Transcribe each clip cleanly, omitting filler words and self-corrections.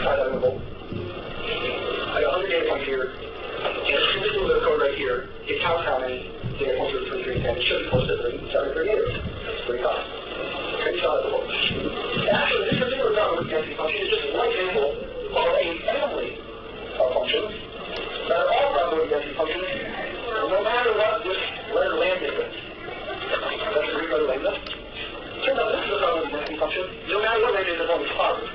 inside that interval. I got 100 data points here, and it's this little bit of code right here. It counts how many data points are between 3 and 10. It should be close to 73 data. That's pretty fast. Pretty solid. Actually, this particular problem with the density function is just one example of a family of functions that are all probability density functions, no matter what this letter lambda is. That's the Greek letter lambda. Turns out this is a probability density function. No matter what lambda is, it's always positive.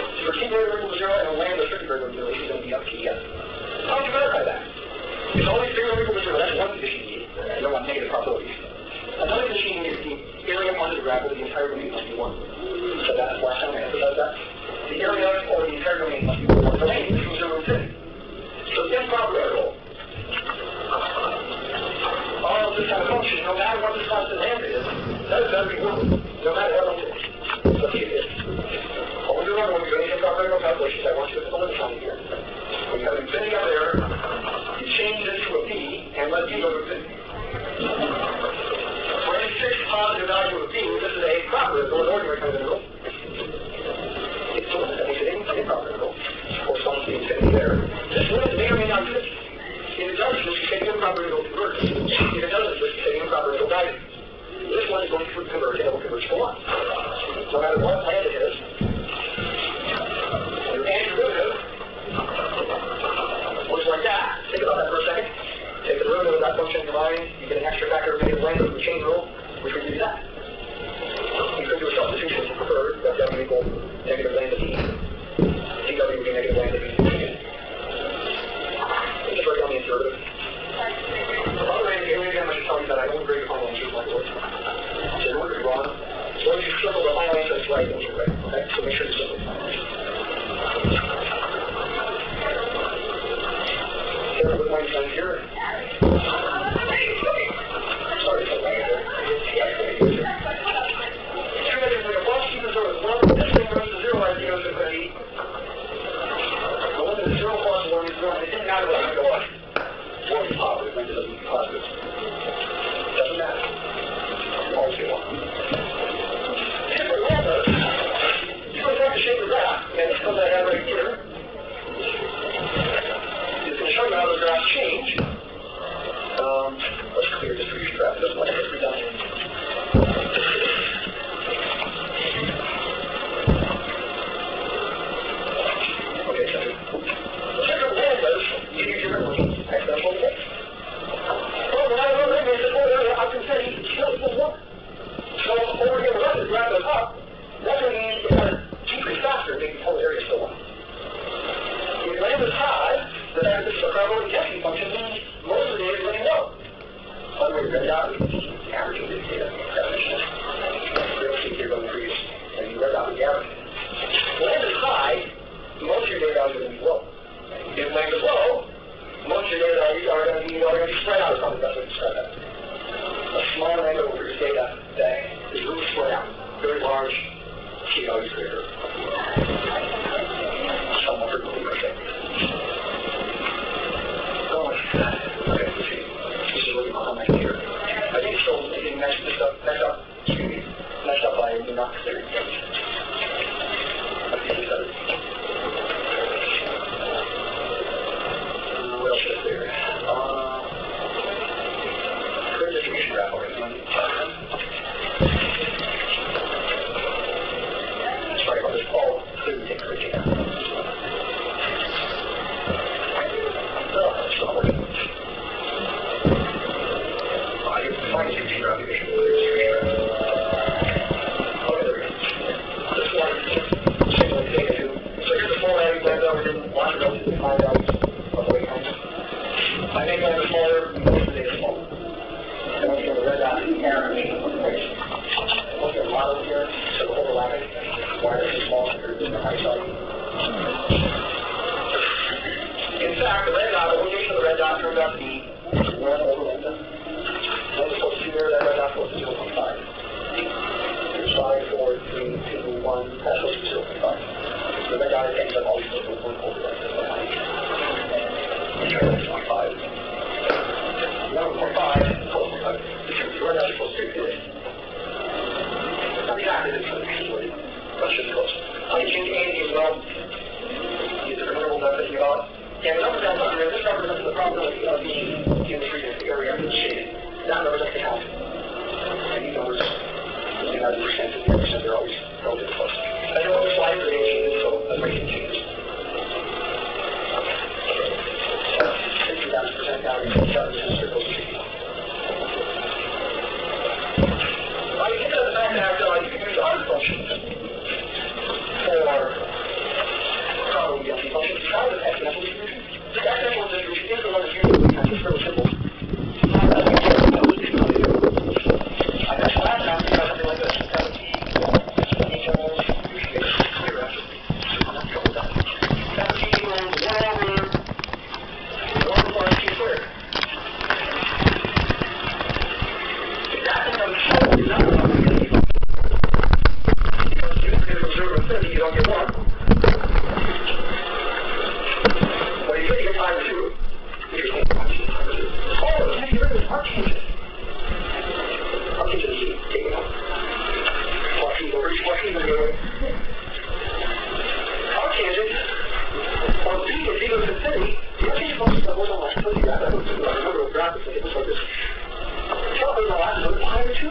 So for t greater than equal to 0 and a lambda strictly greater than 0, it's going to be up to yes. How would you verify that? It's always greater than equal to 0. That's one condition you need. You don't want negative probabilities. Another condition you need is the area onto the graph of the entire domain must be 1. So that's last time I emphasized that. The area or the entire domain must be 1. The domain is from 0 to infinity. So the improper interval of this kind of function, no matter what this constant lambda is, that is going to be 1, no matter what it is. Let's see it is. What we're doing when we're doing improper interval calculations, I want you to put the limit on here. When you have infinity up there, you change this to a b and let b go to infinity. For any fixed positive value of b, this is a proper interval, an ordinary kind of interval. It's the limit that makes it an improper interval, or some infinity there. This limit may or may not exist. If it does exist, you say the improper interval converges. If it doesn't exist, you say the improper interval dies. This one is going to converge, and it will converge to 1. No matter what land it is, your antiderivative looks like that. Think about that for a second. Take the derivative of that function in your mind, you get an extra factor of negative lambda with the chain rule, which would give you that. You could do a substitution if you prefer, that w equal negative lambda d. dw would be negative lambda d. Just write down the derivative. By the way, again, I should tell you that I don't agree with final answers like this. So in order to be wrong, as long as you circle the final answer that's right, then you're right. Okay? So make sure you circle the final answer. Here with my friend here. Sorry, so right there. Two measures like a plus equals sort of 1. This thing goes to 0 as it goes to infinity. The limit is 0 plus 1 is 1. It didn't matter what I go on. 1 is positive, and it doesn't be positive. Doesn't matter. Always get 1. Different lambdas, you don't have to shape the graph, and this comes I have right here. It's going to show you how those graphs change. Let's clear distribution graph. It doesn't want to get redundant. Okay, so different lambdas give you different means. That's what it is. Well, when I run lambda in the whole area, I can say it's still equals 1. So over here, the rest of the graph goes up. That's going to mean it's going to decrease faster, making the whole area still 1. If lambda is high, the fact that this is a probability density function means most of the data is going to go. By the way, red dot is the average of this data definition. Real estate here going to increase, and red dot is the average. If lambda is high, most of your data values are going to be low. If lambda is low, most of your data values are going to be spread out, is probably the best way to describe that. A small lambda will produce data that is really spread out. Very large, t values greater. Somewhat frequently, I think. Okay, let's see. This is really behind my here. I think it's still getting messed up by me not clearing things. I think it's better. What else is there? Clear distribution graph already. Sorry about this. Oh, clearly take clear data. It's not working. Find a distribution graph. Okay, there we go. This one, single data too. So here's the full value lambda. We didn't want to go to the 5 values of the weight times. I make lambda smaller, most of the data smaller. And once again, the red dot is the average of the weight. Once again, models here, so the overlapping. Why are they small compared to the high side? In fact, the red dot, the location of the red dot turns out to be 1 over lambda. 1 is supposed to be there, that red dot supposed to be 0.5. Here's 5, 4, 3, 2, 1, that's supposed to be 0.5. The red dot ends up always supposed to be 1 over lambda. Try that 0.5. 1.5, 12.5. The red dot is supposed to be this. Not exactly this, but it's close. Let's just close. I change A as well. where this represents the probability of being in the freezing area that's shaded. That represents the count. And these numbers, using that percent, they're always relatively close. I know other slides are changes, so that's my changes. 60% now, 7% circles. You get to the fact that you can use other functions for probability density functions besides the exponential distribution. The exponential distribution is the one that's used because it's fairly simple. I guess last time we had something like this. 17 equals 17 equals 1 over 1 plus t squared. Exactly what I'm showing is not a because if you get from 0 to 50, you don't get 1. When you get 5 or 2, you get 5 or 2. Oh, can you get rid of this arctangent? Arctangent is taken out. Flushing over, flushing the other way. Arctangent, or b is equal to infinity, the arctangent function that goes on like 50 graph. I remember a graph that looks like this. Probably the last one, pi over 2.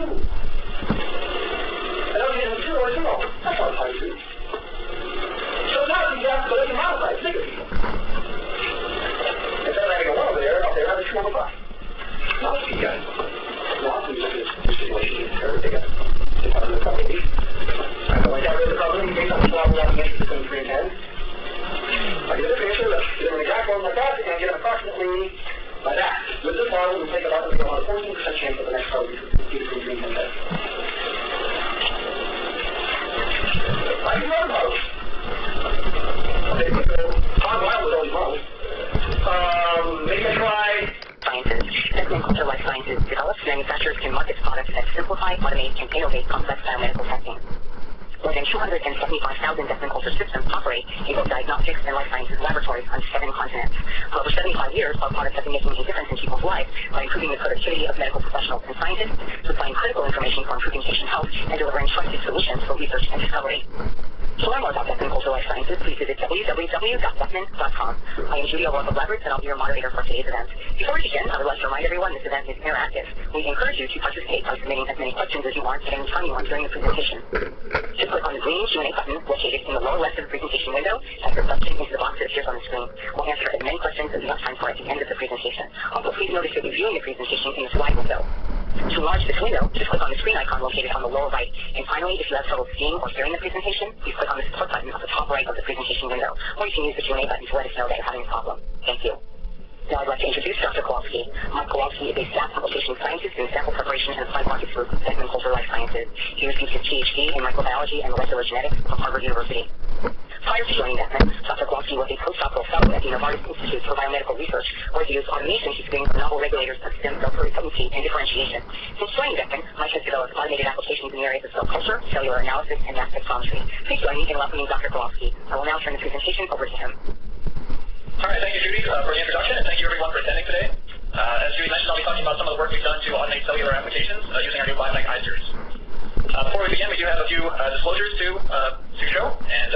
And I was getting 0 or 0. That's not pi over 2. So now you have to go and modify it. Think of it. Instead of having a 1 over there, up there, I have a 2 over 5. Now let's see, guys. Now I'm going to use this simulation here. Take a look at the probability. I know I got rid of the probability based on the swap definition between 3 and 10. I get a picture, let's get an exact one like that, and get it approximately like that. With this model, we take about a 14% chance of the next probability to be between 3 and 10. I do other models. Okay, so Todd Wild was always models. Maybe I try sciences. Beckman Coulter Life Sciences develops, manufactures, and markets products that simplify, automate, and innovate complex biomedical testing. More than 275,000 Beckman Coulter systems operate in both diagnostics and life sciences laboratories on 7 continents. For over 75 years, our products have been making a difference in people's lives by improving the productivity of medical professionals and scientists, supplying critical information for improving patient health, and delivering trusted solutions for research and discovery. To learn more about Beckman Coulter Life Sciences, please visit www.beckman.com. I am Judy O'Rourke of Leverett, and I'll be your moderator for today's event. Before we begin, I would like to remind everyone this event is interactive. We encourage you to participate by submitting as many questions as you want at any time you want during the presentation. Just click on the green Q&A button located in the lower left of the presentation window, type your question into the box that appears on the screen. We'll answer as many questions as we have time for at the end of the presentation. Also, please notice that you're viewing the presentation in the slide window. To enlarge this window, just click on the screen icon located on the lower right. And finally, if you have trouble seeing or hearing the presentation, please click on the support button at the top right of the presentation window. Or you can use the Q&A button to let us know that you're having a problem. Thank you. Now I'd like to introduce Dr. Kowalski. Mike Kowalski is a staff application scientist in sample preparation and applied markets group at Beckman Coulter Life Sciences. He received his PhD in microbiology and molecular genetics from Harvard University. Prior to joining Beckman, Dr. Kowalski was a postdoctoral fellow at the Novartis Institute for Biomedical Research, where he used automation to screen for novel regulators of stem cell pluripotency and differentiation. Since joining Beckman, Mike has developed automated applications in the areas of cell culture, cellular analysis, and mass spectrometry. Please join me in welcoming Dr. Kowalski. I will now turn the presentation over to him. All right, thank you, Judy, for the introduction, and thank you, everyone, for attending today. As Judy mentioned, I'll be talking about some of the work we've done to automate cellular applications using our new Biomech iSeries. Before we begin, we do have a few disclosures to show, and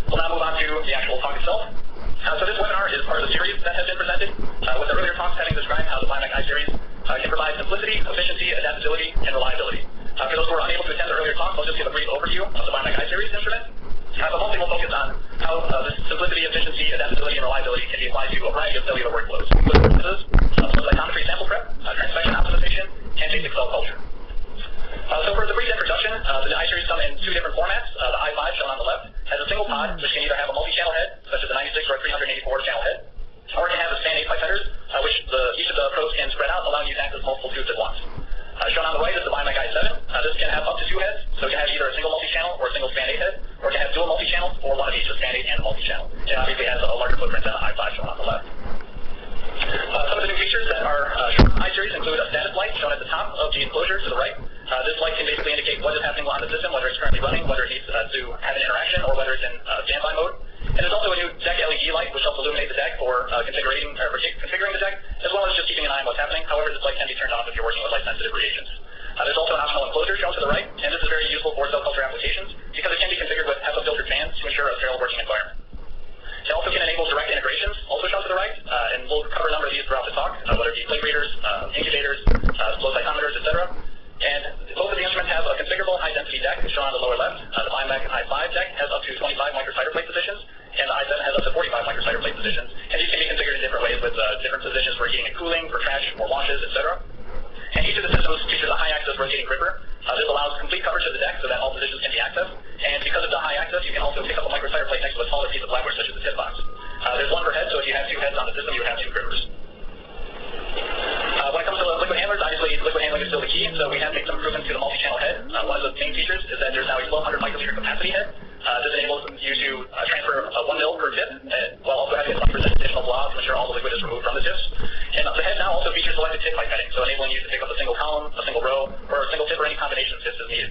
we'll now move on to the actual talk itself. So this webinar is part of the series that has been presented, with the earlier talks having described how the Biomech iSeries can provide simplicity, efficiency, adaptability, and reliability. For those who are unable to attend the earlier talks, I'll just give a brief overview of the Biomech iSeries instrument. But mostly we'll focus on how this simplicity, efficiency, adaptability, and reliability can be applied to a variety of cellular workflows, including purposes flow cytometry sample prep, transfection optimization, and basic cell culture. So for the brief introduction, the iSeries come in 2 different formats. The i5, shown on the left, has a single pod, which can either have a multi-channel head, such as a 96 or a 384 channel head, or it can have a span 8 pipettators, which each of the probes can spread out, allowing you to access multiple tubes at once. Shown on the right is the Biomech i7. This can have up to 2 heads, so it can have either a single multi-channel or a single span 8 head, or it can have dual multi-channels, or one of each, a span 8 and a multi-channel. It obviously has a larger footprint than the i5 shown on the left. Some of the new features that are shown on iSeries include a status light shown at the top of the enclosure to the right. This light can basically indicate what is happening on the system, whether it's currently running, whether it needs to have an interaction, or whether it's in standby mode. And there's also a new deck LED light, which helps illuminate the deck for configuring the deck, as well as just keeping an eye on what's happening. However, this light can be turned off if you're working with light-sensitive reagents. There's also an optional enclosure shown to the right, and this is very useful for cell culture applications because it can be configured with HEPA-filtered fans to ensure a sterile working environment. It also can enable direct integrations, also shown to the right, and we'll plate readers, incubators, flow cytometers, etc. And both of the instruments have a configurable high-density deck shown on the lower left. The Biomac i5 deck has up to 25 microsider plate positions, and the i7 has up to 45 microsider plate positions. And these can be configured in different ways with different positions for heating and cooling, for trash, or washes, etc. And each of the systems features a high-access rotating gripper. This allows complete coverage of the deck so that all positions can be accessed. And because of the high access, you can also pick up a microsider plate next to a taller piece of flatware such as the tip box. There's one per head, so if you have two heads on the system, you have two grippers. When it comes to the liquid handlers, obviously liquid handling is still the key, so we have made some improvements to the multi-channel head. One of the main features is that there's now a 1200 microliter capacity head. This enables you to transfer 1 mil per tip, while also having a 20% additional blow to ensure all the liquid is removed from the tips. And the head now also features selected tip pipe heading, so enabling you to pick up a single column, a single row, or a single tip or any combination of tips as needed.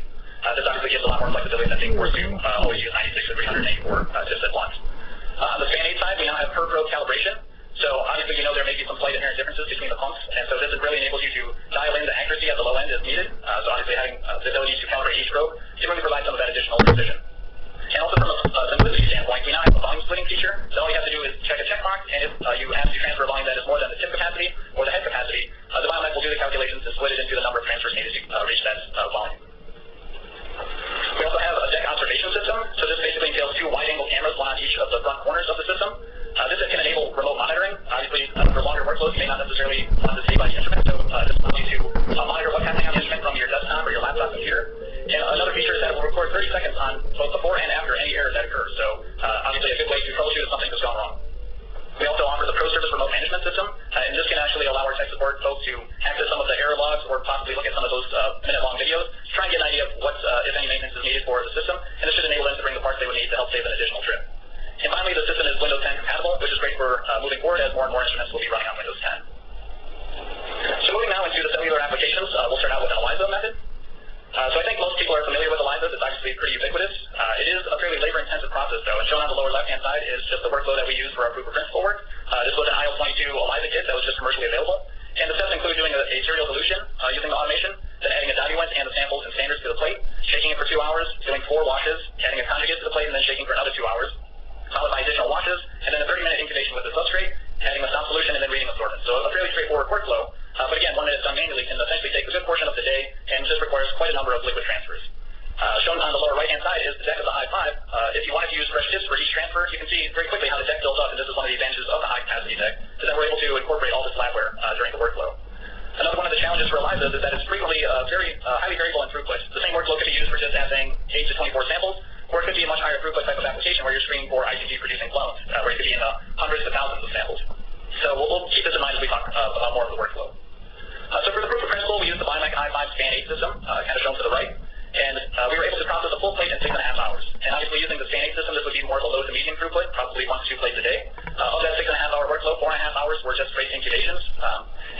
This obviously gives a lot more flexibility than being forced to always use 96 or 384 tips at once. On the span 8 side, we now have per probe calibration. So obviously you know there may be some slight inherent differences between the pumps, and so this really enables you to dial in the accuracy at the low end as needed. So obviously having the ability to calibrate each probe can really provide some of that additional precision. And also from a simplicity standpoint, we now have a volume splitting feature. So all you have to do is check a checkbox, and if you have to transfer a volume that is more than the tip capacity or the head capacity, the Biomac will do the calculations and split it into the number of transfers needed to reach that volume. We also have a deck observation system. So this basically entails 2 wide-angle cameras, one on each of the front corners of the system. This can enable remote monitoring. Obviously, for longer workflows, you may not necessarily want to stay by the instrument, so this allows you to monitor what's happening on the instrument from your desktop or your laptop computer. And another feature is that it will record 30 seconds on both before and after any error that occurs. So obviously a good way to troubleshoot if something has gone wrong. We also offer the ProService remote management system, and this can actually allow our tech support folks to access some of the error logs or possibly look at some of those minute-long videos to try and get an idea of what, if any, maintenance is needed for the system, and this should enable them to bring the parts they would need to help save an additional trip. And finally, the system is Windows 10 compatible, which is great for moving forward as more and more instruments will be running on Windows 10. So moving now into the cellular applications, we'll start out with an ELISA method. So I think most people are familiar with ELISA. It's obviously pretty ubiquitous. It is a fairly labor-intensive process, though, and shown on the lower left-hand side is just the workflow that we use for our proof of principle work. This was an IL-22 ELISA kit that was just commercially available, and the steps include doing a serial dilution using the automation, then adding a diluent and the samples and standards to the plate, shaking it for 2 hours, doing 4 washes, adding a conjugate to the plate, and then shaking for another 2 hours, followed by additional washes, and then a 30-minute incubation with the substrate, adding a sound solution, and then reading absorbance. So a fairly straightforward workflow, but again, one that is done manually can essentially take a good portion of the day and just requires quite a number of liquid transfers. Shown on the lower right-hand side is the deck of the i5. If you wanted to use fresh tips for each transfer, you can see very quickly how the deck builds up, and this is one of the advantages of the high-capacity deck, is that we're able to incorporate all this flatware during the workflow. Another one of the challenges for ELISA is that it's frequently very highly variable in throughput. The same workflow could be used for just assaying 8 to 24 samples, or it could be a much higher throughput type of application where you're screening for IgG-producing clones, where it could be in the hundreds to thousands of samples. So we'll keep this in mind as we talk about more of the workflow. So for the proof of principle, we use the Biomac i5 Span 8 system, kind of shown to the right. And we were able to process a full plate in 6.5 hours. And obviously using the Span 8 system, this would be more of a low to medium throughput, probably 1 to 2 plates a day. Of that 6.5 hour workflow, 4.5 hours were just straight incubations.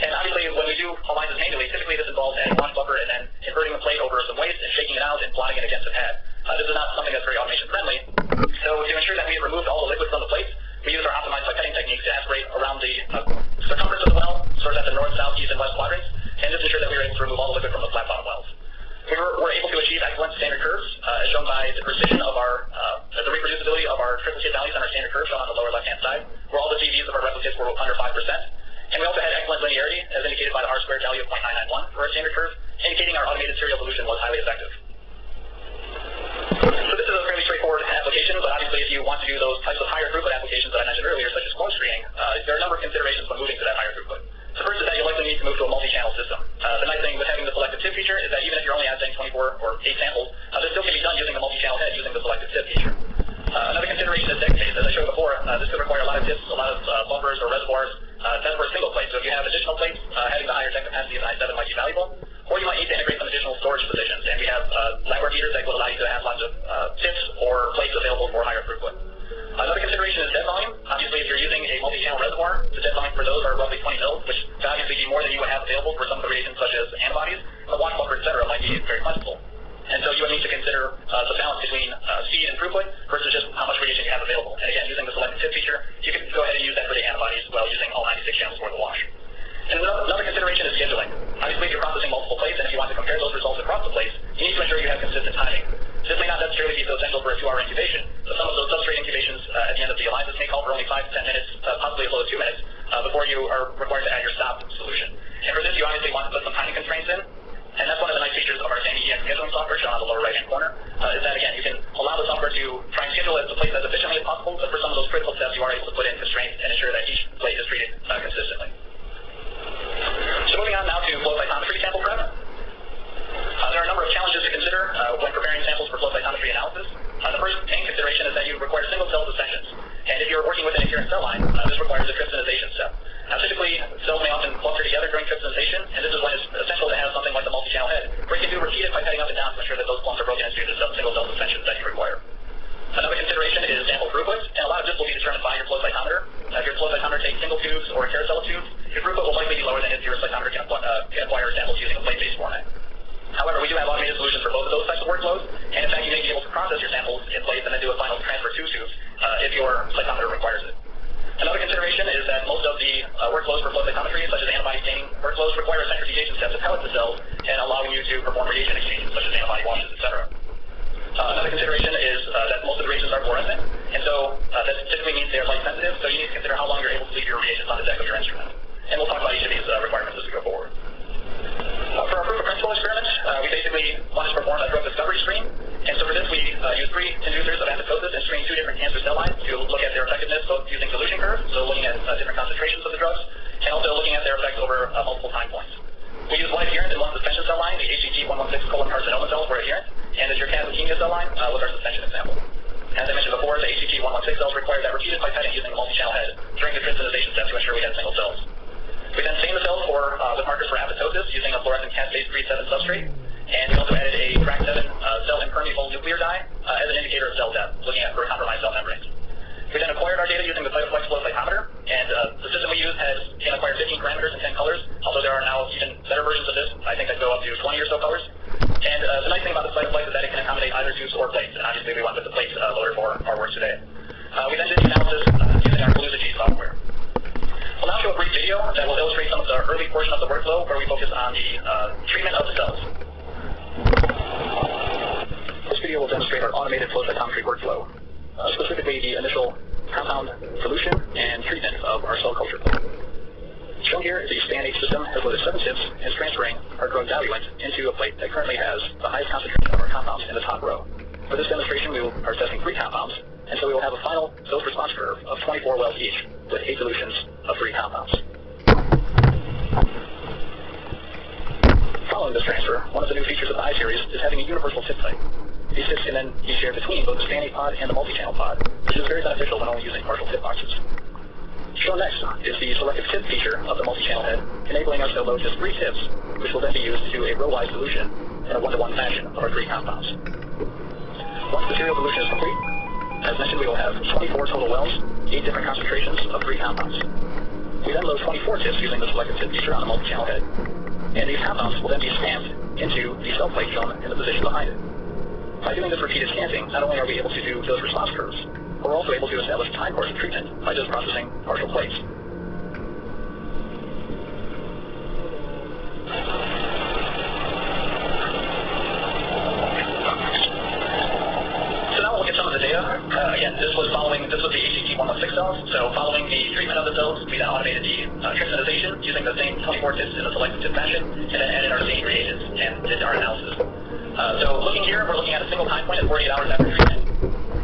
And obviously when we do ELISAs manually, typically this involves adding wash buffer and then inverting the plate over some waste and shaking it out and plotting it against a pad. This is not something that's very automation friendly. So to ensure that we have removed all the liquid from the plates, we use our optimized pipetting techniques to aspirate around the circumference of the well, sort of at the north, south, east, and west quadrants, and just ensure that we were able to remove all the liquid from the flat bottom wells. We were able to achieve excellent standard curves, as shown by the precision of our, the reproducibility of our triplicate values on our standard curve, shown on the lower left-hand side, where all the GVs of our replicates were under 5%. And we also had excellent linearity, as indicated by the R-squared value of 0.991 for our standard curve, indicating our automated serial dilution was highly effective. So this is a fairly straightforward application, but obviously if you want to do those types of higher throughput applications that I mentioned earlier, such as clone screening, there are a number of considerations when moving to that higher throughput. The first is that you'll likely need to move to a multi-channel system. The nice thing with having the selective tip feature is that even if you're only assaying 24 or 8 samples, this still can be done using the multi-channel head using the selective tip feature. Another consideration is deck space. As I showed before, this could require a lot of tips, a lot of buffers or reservoirs. That's for a single plate. So if you have additional plates, having the higher deck capacity of an i7 might be valuable. Or you might need to integrate some additional storage positions, and we have flatware heaters that will allow you to have lots of tips or plates available for higher throughput. Another consideration is dead volume. Obviously, if you're using a multi-channel reservoir, the dead volume for those are roughly 20 mils, which could obviously be more than you would have available for some of the reagents such as antibodies. The wash buffer, etc., might be very plentiful. And so you would need to consider the balance between speed and throughput versus just how much reagent you have available. And again, using the selective tip feature, you can go ahead and use that for the antibodies while using all 96 channels for the wash. And another consideration is scheduling. Obviously, if you're processing multiple plates, and if you want to compare those results across the plates, you need to ensure you have consistent timing. This may not necessarily be so essential for a 2-hour incubation, but some of those substrate incubations at the end of the ELISAs may call for only 5 to 10 minutes, possibly as low as 2 minutes, before you are required to add your stop solution. And for this, you obviously want to put some timing constraints in. And that's one of the nice features of our SANI EX scheduling software shown on the lower right-hand corner, is that, again, you can allow the software to try and schedule the plates as efficiently as possible, but for some of those critical steps, you are able to put in constraints and ensure that each plate is treated consistently. So moving on now to flow cytometry sample prep. There are a number of challenges to consider when preparing samples for flow cytometry analysis. The first main consideration is that you require single-cell suspensions. And if you're working with an adherent cell line, this requires a trypsinization step. Now, typically, cells may often cluster together during trypsinization, and this is when it's essential to have something like the multi-channel head, where you can do repeated pipetting up and down to ensure that those clumps are broken into the single-cell suspensions that you require. Another consideration is sample throughput, and a lot of this will be determined by your flow cytometer. If your flow cytometer takes single tubes or a carousel of tubes, your throughput will likely be lower than if your cytometer can acquire samples using a plate-based format. However, we do have automated solutions for both of those types of workflows, and in fact, you may be able to process your samples in place and then do a final transfer to tubes if your cytometer requires it. Another consideration is that most of the workflows for flow cytometry, such as antibody staining workflows, require a centrifugation step to pellet the cells and allowing you to perform reagent exchanges, such as antibody washes, etc. Another consideration is that most of the reagents are fluorescent, and so that typically means they are light sensitive, so you need to consider how long you're able to leave your reagents on the deck of your instrument. And we'll talk about each of these requirements as we go forward. For our proof of principle experiment, we basically wanted to perform a drug discovery screen, and so for this we used 3 inducers of apoptosis and screened 2 different cancer cell lines to look at their effectiveness both using solution curves, so looking at different concentrations of the drugs, and also looking at their effects over multiple time points. We used one adherent and one suspension cell line. The HCT116 colon carcinoma cells were adherent, and the Jurkat leukemia cell line was our suspension example. As I mentioned before, the HCT116 cells required that repeated pipetting using a multi-channel head during the trypsinization step to ensure we had single cells. We then stained the cells with markers for apoptosis using a fluorescent caspase-3,7 substrate, and we also added a TRAC7 cell impermeable nuclear dye as an indicator of cell death, looking at for compromised cell membranes. We then acquired our data using the Cytoflex flow cytometer, and the system we used can acquire 15 parameters and 10 colors, although there are now even better versions of this, I think that go up to 20 or so colors. And the nice thing about the Cytoflex is that it can accommodate either tubes or plates, and obviously we went with the plates loader for our work today. We then did the analysis using our CollusiG software. We'll now show a brief video that will illustrate some of the early portion of the workflow where we focus on the treatment of the cells. This video will demonstrate our automated flow cytometry workflow, specifically the initial compound solution and treatment of our cell culture plate. Shown here is the STAN-H system has loaded 7 tips and is transferring our drug diluent into a plate that currently has the highest concentration of our compounds in the top row. For this demonstration, we are testing 3 compounds, and so we will have a final dose-response curve of 24 wells each with 8 solutions of 3 compounds. Following this transfer, one of the new features of the I-Series is having a universal tip type. These tips can then be shared between both the STAN-H pod and the multi-channel pod, which is very beneficial when only using partial tip boxes. Shown next is the selective tip feature of the multi-channel head, enabling us to load just 3 tips, which will then be used to a row-wise solution in a 1-to-1 fashion of our 3 compounds. Once the serial solution is complete, as mentioned, we will have 24 total wells, 8 different concentrations of 3 compounds. We then load 24 tips using the selective tip feature on the multi-channel head, and these compounds will then be stamped into the cell plate shown in the position behind it. By doing this repeated stamping, not only are we able to do dose response curves, but we're also able to establish time course of treatment by just processing partial plates. So now we'll look at some of the data. Again, this was the HCT116 cells. So following the treatment of the cells, we then automated the trypsinization using the same 24 tips in a selective tip fashion, and then added our staining reagents and did our analysis. So looking here, we're looking at a single time point at 48 hours after treatment.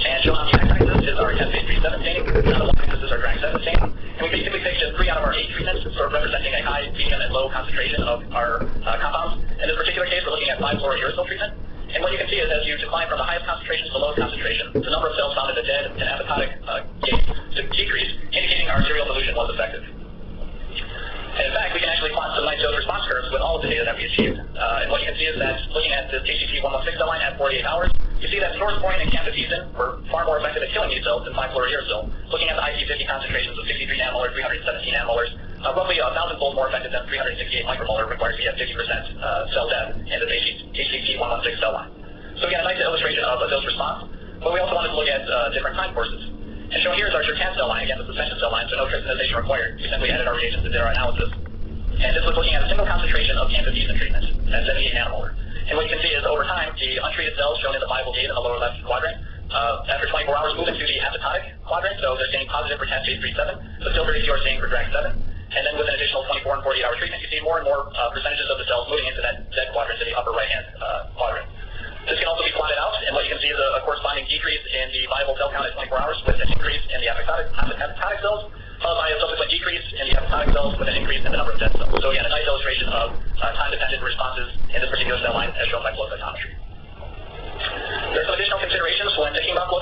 And shown on the x-axis is our caspase-3,7 staining, and on the y-axis is our TRAC7 staining. And we basically picked just 3 out of our 8 treatments, sort of representing a high, medium, and low concentration of our compounds. In this particular case, we're looking at 5-fluorouracil treatment. And what you can see is as you decline from the highest concentration to the lowest concentration, the number of cells found in the dead and apoptotic gate to decrease, indicating our serial solution was effective. And in fact, we can actually plot some nice dose response curves with all of the data that we achieved. And what you can see is that looking at the HCT116 cell line at 48 hours, you see that fluorosporin and camptothecin were far more effective at killing these cells than 5-fluorouracil. Looking at the IC50 concentrations of 63 nanomolar, 317 nanomolar, roughly 1,000-fold more effective than 368 micromolar required to get 50% cell death in the HCT116 cell line. So again, a nice illustration of a dose response, but we also wanted to look at different time courses. And shown here is our Jurkat cell line, again the suspension cell line, so no trypsinization required. We simply added our reagents and did our analysis. And this was looking at a single concentration of camptothecin treatment at 78 nanomolar. And what you can see is over time, the untreated cells shown in the viable gate in the lower left quadrant, after 24 hours move into the apoptotic quadrant, so they're staining positive for caspase-3,7, but still very few are staining for TRAC7. and then with an additional 24 and 48 hour treatment, you see more and more percentages of the cells moving into that Z quadrant, in the upper right-hand quadrant. This can also be plotted out, and what you can see is a corresponding decrease in the viable cell count at 24 hours with an increase in the apoptotic cells, followed by a subsequent decrease in the apoptotic cells with an increase in the number of dead cells. So again, a nice illustration of time-dependent responses in this particular cell line as shown by flow cytometry. There's some additional considerations when thinking about flow